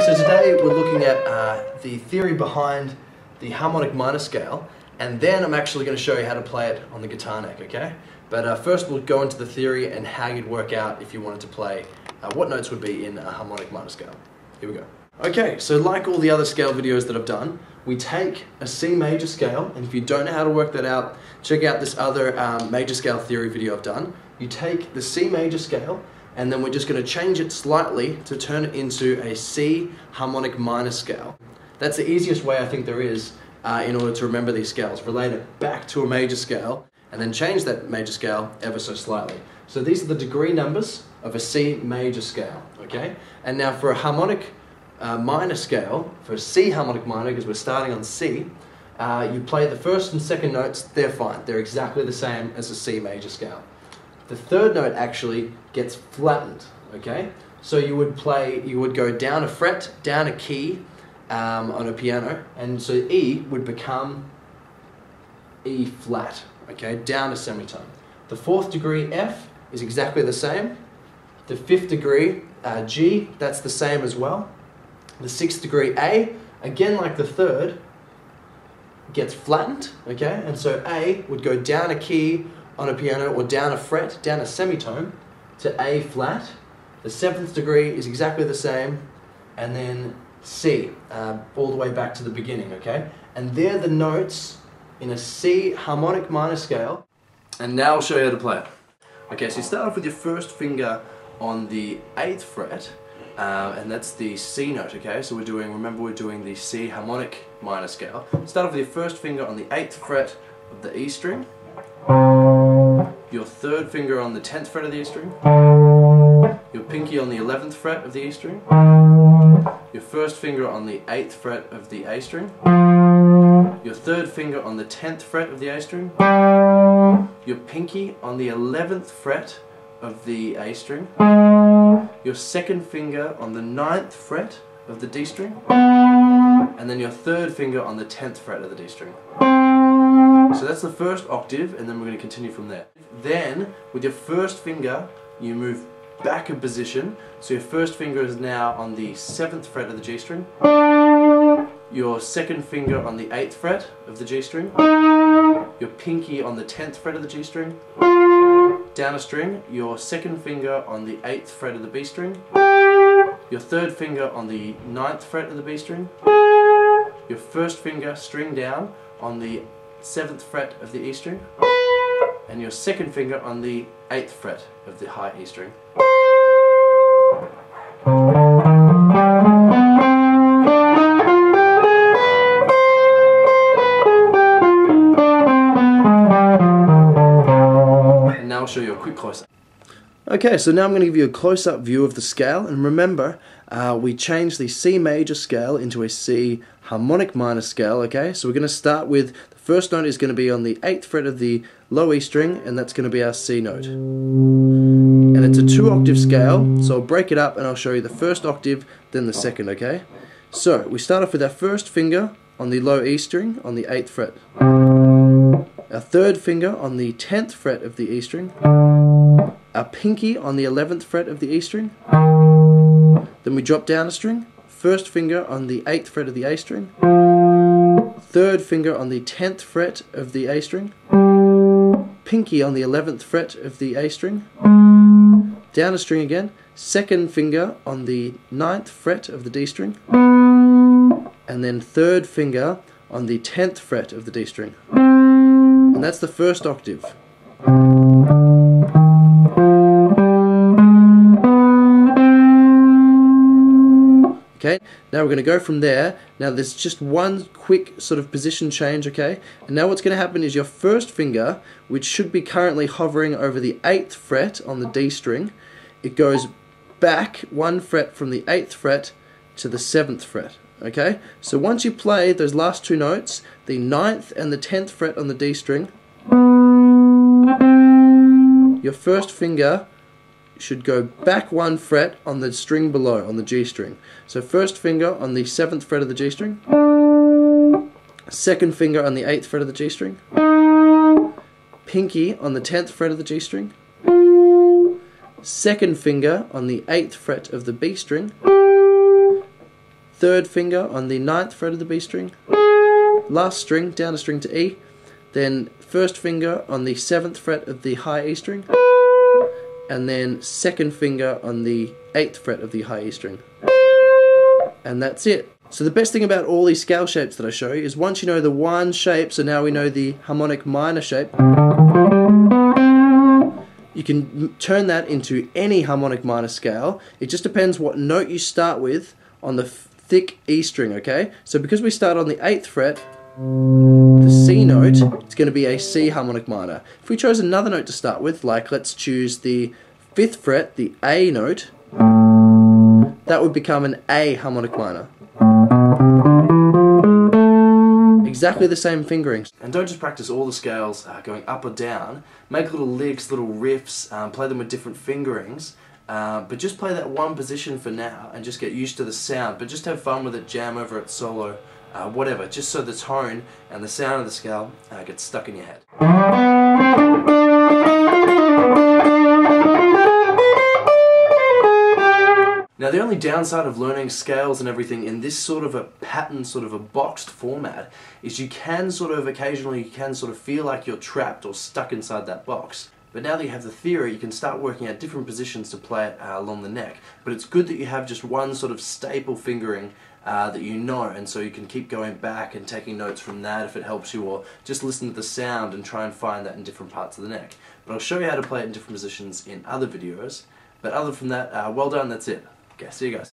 so today we're looking at the theory behind the harmonic minor scale, and then I'm actually going to show you how to play it on the guitar neck, okay? But first we'll go into the theory and how you'd work out if you wanted to play what notes would be in a harmonic minor scale. Here we go. Okay, so like all the other scale videos that I've done, we take a C major scale, and if you don't know how to work that out, check out this other major scale theory video I've done. You take the C major scale, and then we're just going to change it slightly to turn it into a C harmonic minor scale. That's the easiest way I think there is in order to remember these scales. Relate it back to a major scale, and then change that major scale ever so slightly. So these are the degree numbers of a C major scale, okay? And now for a harmonic minor scale, for a C harmonic minor, because we're starting on C, you play the first and second notes, they're fine. They're exactly the same as a C major scale. The third note actually gets flattened, okay? So you would go down a fret, down a key on a piano, and so E would become E flat, okay? Down a semitone. The fourth degree F is exactly the same. The fifth degree G, that's the same as well. The sixth degree A, again like the third, gets flattened, okay? And so A would go down a key on a piano, or down a fret, down a semitone, to A flat. The seventh degree is exactly the same, and then C, all the way back to the beginning, okay? And they're the notes in a C harmonic minor scale. And now I'll show you how to play it. Okay, so you start off with your first finger on the 8th fret, and that's the C note, okay? So remember we're doing the C harmonic minor scale. Start off with your first finger on the 8th fret of the E string, your third finger on the 10th fret of the E string, your pinky on the 11th fret of the E string, your first finger on the 8th fret of the A string, your third finger on the 10th fret of the A string, your pinky on the 11th fret of the A string, your second finger on the 9th fret of the D string, and then your third finger on the 10th fret of the D string. So that's the first octave, and then we're going to continue from there. Then, with your first finger, you move back a position. So your first finger is now on the 7th fret of the G string, your second finger on the 8th fret of the G string, your pinky on the 10th fret of the G string, down a string, your second finger on the 8th fret of the B string, your third finger on the 9th fret of the B string, your first finger string down on the 7th fret of the E string, and your second finger on the 8th fret of the high E string. And now I'll show you a quick close-up. Okay, so now I'm going to give you a close-up view of the scale, and remember, we changed the C major scale into a C harmonic minor scale, okay? So we're going to start with, the first note is going to be on the 8th fret of the low E string, and that's going to be our C note. And it's a 2-octave scale, so I'll break it up and I'll show you the first octave, then the second, okay? So, we start off with our first finger on the low E string on the 8th fret. Our third finger on the 10th fret of the E string. Our pinky on the 11th fret of the E string. Then we drop down a string. First finger on the 8th fret of the A string. Third finger on the 10th fret of the A string. Pinky on the 11th fret of the A string. Down a string again. Second finger on the 9th fret of the D string. And then third finger on the 10th fret of the D string. And that's the first octave. Okay, now we're going to go from there. Now there's just one quick sort of position change, okay? And now what's going to happen is your first finger, which should be currently hovering over the 8th fret on the D string, it goes back 1 fret from the 8th fret to the 7th fret, okay? So once you play those last 2 notes, the 9th and the 10th fret on the D string, your first finger should go back 1 fret on the string below, on the G string. So first finger on the 7th fret of the G string, second finger on the 8th fret of the G string, pinky on the 10th fret of the G string, second finger on the 8th fret of the B string, third finger on the 9th fret of the B string, last string, down a string to E, then first finger on the 7th fret of the high E string, and then second finger on the 8th fret of the high E string. And that's it. So the best thing about all these scale shapes that I show you is once you know the one shape, so now we know the harmonic minor shape, you can turn that into any harmonic minor scale. It just depends what note you start with on the thick E string, okay? So because we start on the 8th fret, the C note is going to be a C harmonic minor. If we chose another note to start with, like let's choose the 5th fret, the A note, that would become an A harmonic minor. Exactly the same fingering. And don't just practice all the scales going up or down. Make little licks, little riffs, play them with different fingerings, but just play that one position for now and just get used to the sound. But just have fun with it, jam over it, solo, whatever, just so the tone and the sound of the scale gets stuck in your head. Now the only downside of learning scales and everything in this sort of a pattern, sort of a boxed format, is you can occasionally feel like you're trapped or stuck inside that box. But now that you have the theory, you can start working out different positions to play it along the neck. But it's good that you have just one sort of staple fingering that you know, and so you can keep going back and taking notes from that if it helps you, or just listen to the sound and try and find that in different parts of the neck. But I'll show you how to play it in different positions in other videos. But other than that, well done, that's it. Okay, see you guys.